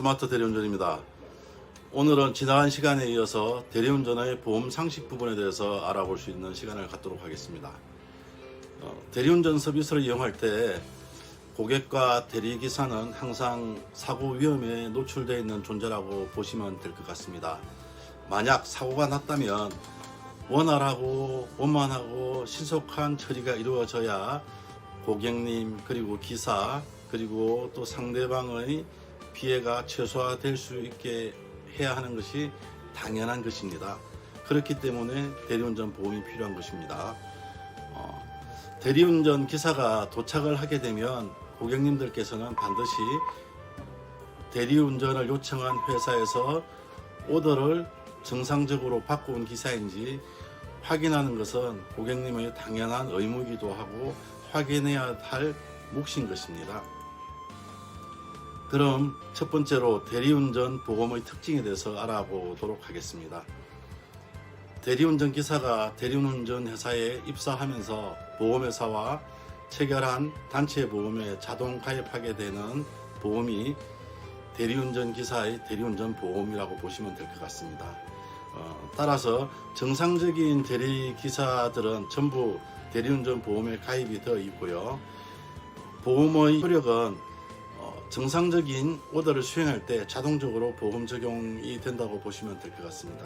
스마트 대리운전입니다. 오늘은 지난 시간에 이어서 대리운전의 보험 상식 부분에 대해서 알아볼 수 있는 시간을 갖도록 하겠습니다. 대리운전 서비스를 이용할 때 고객과 대리기사는 항상 사고 위험에 노출되어 있는 존재라고 보시면 될 것 같습니다. 만약 사고가 났다면 원활하고 원만하고 신속한 처리가 이루어져야 고객님 그리고 기사 그리고 또 상대방의 피해가 최소화될 수 있게 해야 하는 것이 당연한 것입니다. 그렇기 때문에 대리운전 보험이 필요한 것입니다. 대리운전 기사가 도착을 하게 되면 고객님들께서는 반드시 대리운전을 요청한 회사에서 오더를 정상적으로 받고 온 기사인지 확인하는 것은 고객님의 당연한 의무이기도 하고 확인해야 할 몫인 것입니다. 그럼 첫 번째로 대리운전 보험의 특징에 대해서 알아보도록 하겠습니다. 대리운전 기사가 대리운전 회사에 입사하면서 보험회사와 체결한 단체 보험에 자동 가입하게 되는 보험이 대리운전 기사의 대리운전 보험이라고 보시면 될 것 같습니다. 따라서 정상적인 대리기사들은 전부 대리운전 보험에 가입이 되어 있고요. 보험의 효력은 정상적인 오더를 수행할 때 자동적으로 보험 적용이 된다고 보시면 될 것 같습니다.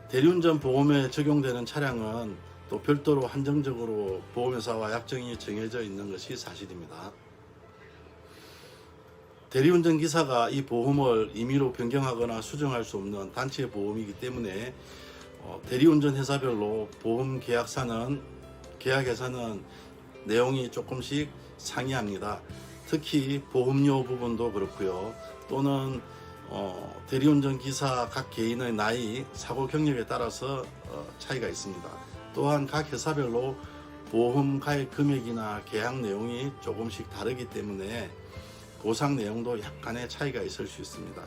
대리운전 보험에 적용되는 차량은 또 별도로 한정적으로 보험회사와 약정이 정해져 있는 것이 사실입니다. 대리운전 기사가 이 보험을 임의로 변경하거나 수정할 수 없는 단체 보험이기 때문에 대리운전 회사별로 보험 계약에서는 내용이 조금씩 상이합니다. 특히 보험료 부분도 그렇고요. 또는 대리운전 기사 각 개인의 나이, 사고 경력에 따라서 차이가 있습니다. 또한 각 회사별로 보험 가입 금액이나 계약 내용이 조금씩 다르기 때문에 보상 내용도 약간의 차이가 있을 수 있습니다.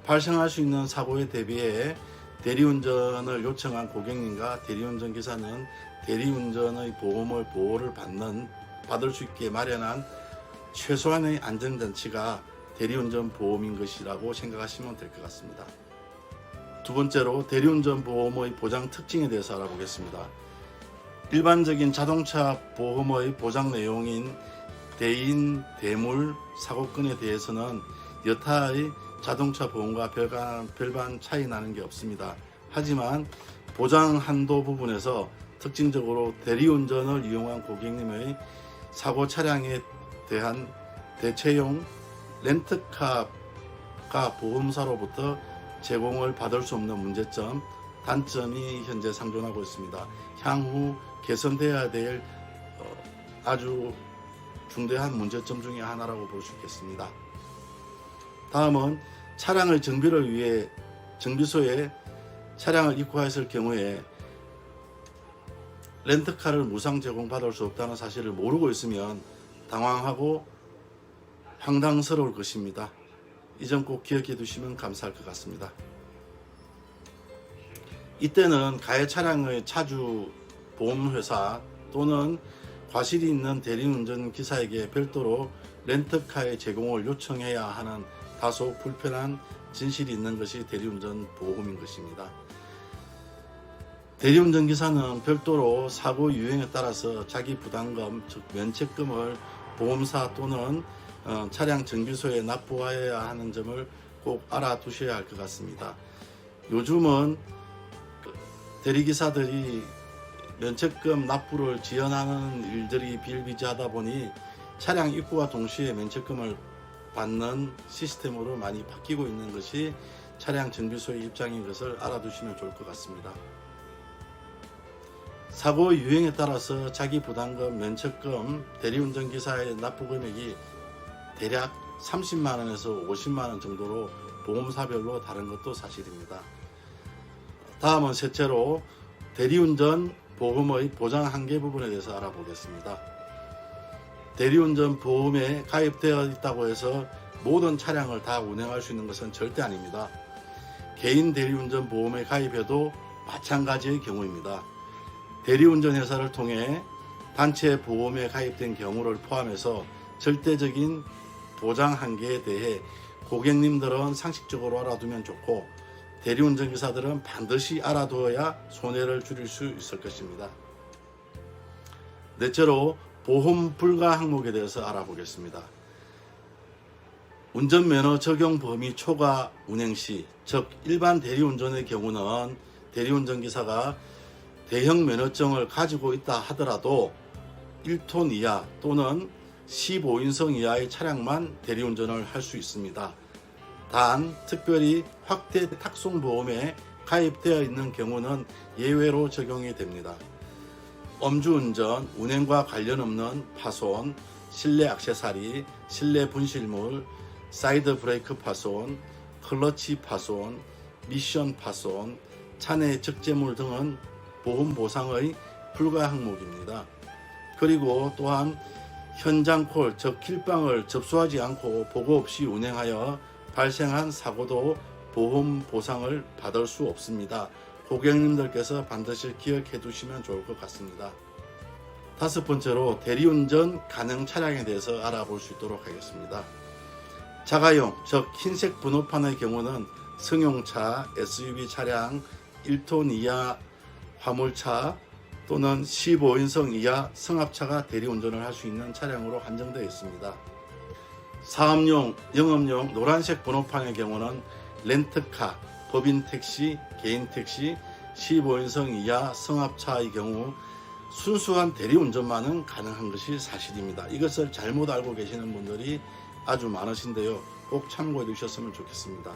발생할 수 있는 사고에 대비해 대리운전을 요청한 고객님과 대리운전 기사는 대리운전의 보호를 받을 수 있게 마련한 최소한의 안전장치가 대리운전 보험인 것이라고 생각하시면 될 것 같습니다. 두 번째로 대리운전 보험의 보장 특징에 대해서 알아보겠습니다. 일반적인 자동차 보험의 보장 내용인 대인, 대물, 사고건에 대해서는 여타의 자동차 보험과 별반 차이 나는 게 없습니다. 하지만 보장 한도 부분에서 특징적으로 대리운전을 이용한 고객님의 사고 차량에 대한 대체용 렌트카가 보험사로부터 제공을 받을 수 없는 문제점, 단점이 현재 상존하고 있습니다. 향후 개선돼야 될 아주 중대한 문제점 중에 하나라고 볼 수 있겠습니다. 다음은 차량의 정비를 위해 정비소에 차량을 입고했을 경우에 렌트카를 무상 제공받을 수 없다는 사실을 모르고 있으면 당황하고 황당스러울 것입니다. 이 점 꼭 기억해 두시면 감사할 것 같습니다. 이때는 가해 차량의 차주 보험회사 또는 과실이 있는 대리운전 기사에게 별도로 렌트카의 제공을 요청해야 하는 다소 불편한 진실이 있는 것이 대리운전 보험인 것입니다. 대리운전 기사는 별도로 사고 유형에 따라서 자기 부담금, 즉 면책금을 보험사 또는 차량 정비소에 납부해야 하는 점을 꼭 알아두셔야 할 것 같습니다. 요즘은 대리기사들이 면책금 납부를 지연하는 일들이 비일비재하다 보니 차량 입고와 동시에 면책금을 받는 시스템으로 많이 바뀌고 있는 것이 차량 정비소의 입장인 것을 알아두시면 좋을 것 같습니다. 사고 유형에 따라서 자기 부담금, 면책금, 대리운전 기사의 납부 금액이 대략 30만원에서 50만원 정도로 보험사별로 다른 것도 사실입니다. 다음은 셋째로 대리운전 보험의 보장 한계 부분에 대해서 알아보겠습니다. 대리운전 보험에 가입되어 있다고 해서 모든 차량을 다 운행할 수 있는 것은 절대 아닙니다. 개인 대리운전 보험에 가입해도 마찬가지의 경우입니다. 대리운전 회사를 통해 단체 보험에 가입된 경우를 포함해서 절대적인 보장 한계에 대해 고객님들은 상식적으로 알아두면 좋고 대리운전기사들은 반드시 알아두어야 손해를 줄일 수 있을 것입니다. 넷째로 보험 불가 항목에 대해서 알아보겠습니다. 운전면허 적용 범위 초과 운행 시, 즉 일반 대리운전의 경우는 대리운전기사가 대형 면허증을 가지고 있다 하더라도 1톤 이하 또는 15인승 이하의 차량만 대리운전을 할 수 있습니다. 단 특별히 확대 탁송보험에 가입되어 있는 경우는 예외로 적용이 됩니다. 음주운전, 운행과 관련 없는 파손, 실내 액세서리, 실내 분실물, 사이드 브레이크 파손, 클러치 파손, 미션 파손, 차내 적재물 등은 보험 보상의 불가 항목입니다. 그리고 또한 현장 콜, 즉 킬방을 접수하지 않고 보고 없이 운행하여 발생한 사고도 보험 보상을 받을 수 없습니다. 고객님들께서 반드시 기억해 두시면 좋을 것 같습니다. 다섯 번째로 대리운전 가능 차량에 대해서 알아볼 수 있도록 하겠습니다. 자가용, 즉 흰색 번호판의 경우는 승용차, SUV 차량, 1톤 이하 화물차 또는 15인승 이하 승합차가 대리운전을 할 수 있는 차량으로 한정되어 있습니다. 사업용, 영업용 노란색 번호판의 경우는 렌트카, 법인 택시, 개인 택시, 15인승 이하 승합차의 경우 순수한 대리운전만은 가능한 것이 사실입니다. 이것을 잘못 알고 계시는 분들이 아주 많으신데요. 꼭 참고해 주셨으면 좋겠습니다.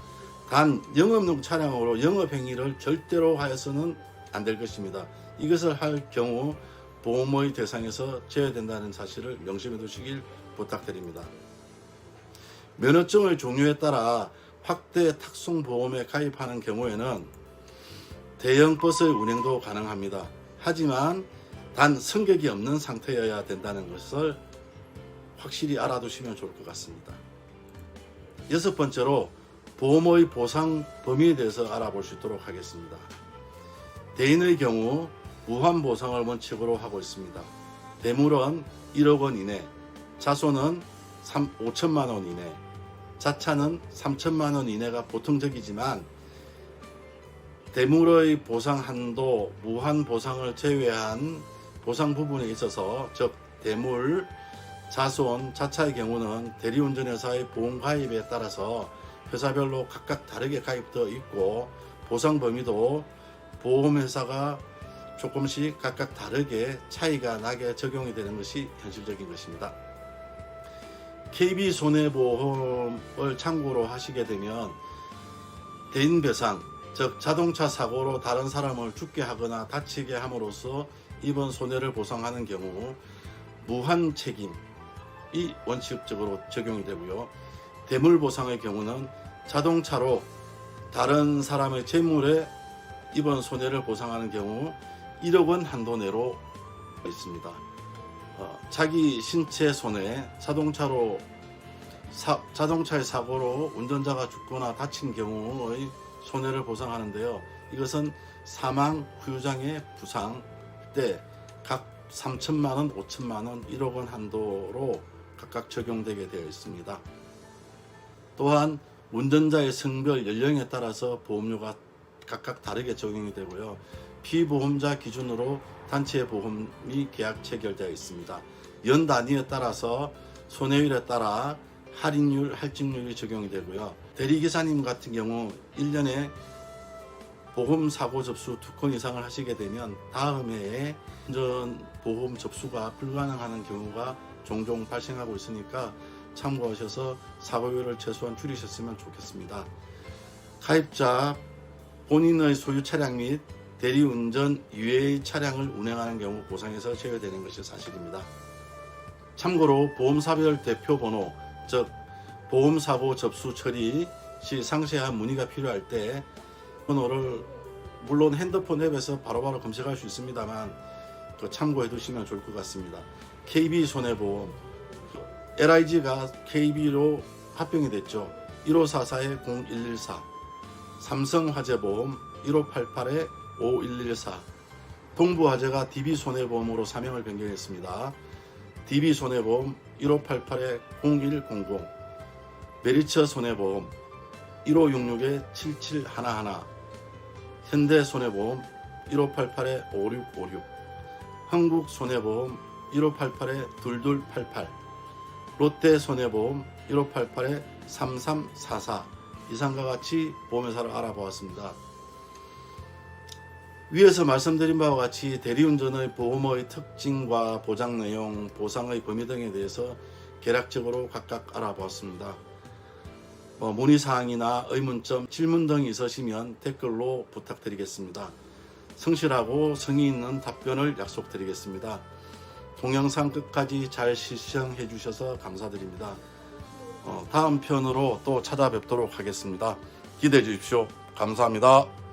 단 영업용 차량으로 영업행위를 절대로 하여서는 안 될 것입니다. 이것을 할 경우 보험의 대상에서 제외된다는 사실을 명심해 두시길 부탁드립니다. 면허증의 종류에 따라 확대 탁송보험에 가입하는 경우에는 대형 버스의 운행도 가능합니다. 하지만 단 승객이 없는 상태여야 된다는 것을 확실히 알아두시면 좋을 것 같습니다. 여섯 번째로 보험의 보상 범위에 대해서 알아볼 수 있도록 하겠습니다. 대인의 경우 무한 보상을 원칙으로 하고 있습니다. 대물은 1억 원 이내, 자손은 5천만 원 이내, 자차는 3천만 원 이내가 보통적이지만 대물의 보상 한도, 무한 보상을 제외한 보상 부분에 있어서 즉 대물, 자손, 자차의 경우는 대리운전회사의 보험 가입에 따라서 회사별로 각각 다르게 가입되어 있고 보상 범위도 보험회사가 조금씩 각각 다르게 차이가 나게 적용이 되는 것이 현실적인 것입니다. KB손해보험을 참고로 하시게 되면 대인배상, 즉 자동차 사고로 다른 사람을 죽게 하거나 다치게 함으로써 입은 손해를 보상하는 경우 무한 책임이 원칙적으로 적용이 되고요. 대물보상의 경우는 자동차로 다른 사람의 재물에 입은 손해를 보상하는 경우 1억 원 한도 내로 있습니다. 자기 신체 손해, 자동차의 사고로 운전자가 죽거나 다친 경우의 손해를 보상하는데요. 이것은 사망, 후유장애, 부상 때 각 3천만 원, 5천만 원, 1억 원 한도로 각각 적용되게 되어 있습니다. 또한 운전자의 성별, 연령에 따라서 보험료가 각각 다르게 적용이 되고요. 피보험자 기준으로 단체 보험이 계약 체결되어 있습니다. 연 단위에 따라서 손해율에 따라 할인율, 할증률이 적용이 되고요. 대리기사님 같은 경우 1년에 보험 사고 접수 2건 이상을 하시게 되면 다음 해에 운전보험 접수가 불가능한 경우가 종종 발생하고 있으니까 참고하셔서 사고율을 최소한 줄이셨으면 좋겠습니다. 가입자 본인의 소유 차량 및 대리운전 이외의 차량을 운행하는 경우 보상에서 제외되는 것이 사실입니다. 참고로 보험사별 대표번호, 즉 보험사고 접수 처리 시 상세한 문의가 필요할 때 번호를 물론 핸드폰 앱에서 바로바로 검색할 수 있습니다만 참고해 두시면 좋을 것 같습니다. KB손해보험, LIG가 KB로 합병이 됐죠. 1544-0114, 삼성화재보험 1588-5114, 동부화재가 DB손해보험으로 사명을 변경했습니다. DB손해보험 1588-0100, 메리츠 손해보험 1566-7711, 현대손해보험 1588-5656, 한국손해보험 1588-2288, 롯데손해보험 1588-3344 이상과 같이 보험회사를 알아보았습니다. 위에서 말씀드린 바와 같이 대리운전의 보험의 특징과 보장 내용, 보상의 범위 등에 대해서 개략적으로 각각 알아보았습니다. 문의사항이나 의문점, 질문 등이 있으시면 댓글로 부탁드리겠습니다. 성실하고 성의 있는 답변을 약속드리겠습니다. 동영상 끝까지 잘 시청해 주셔서 감사드립니다. 다음 편으로 또 찾아뵙도록 하겠습니다. 기대해 주십시오. 감사합니다.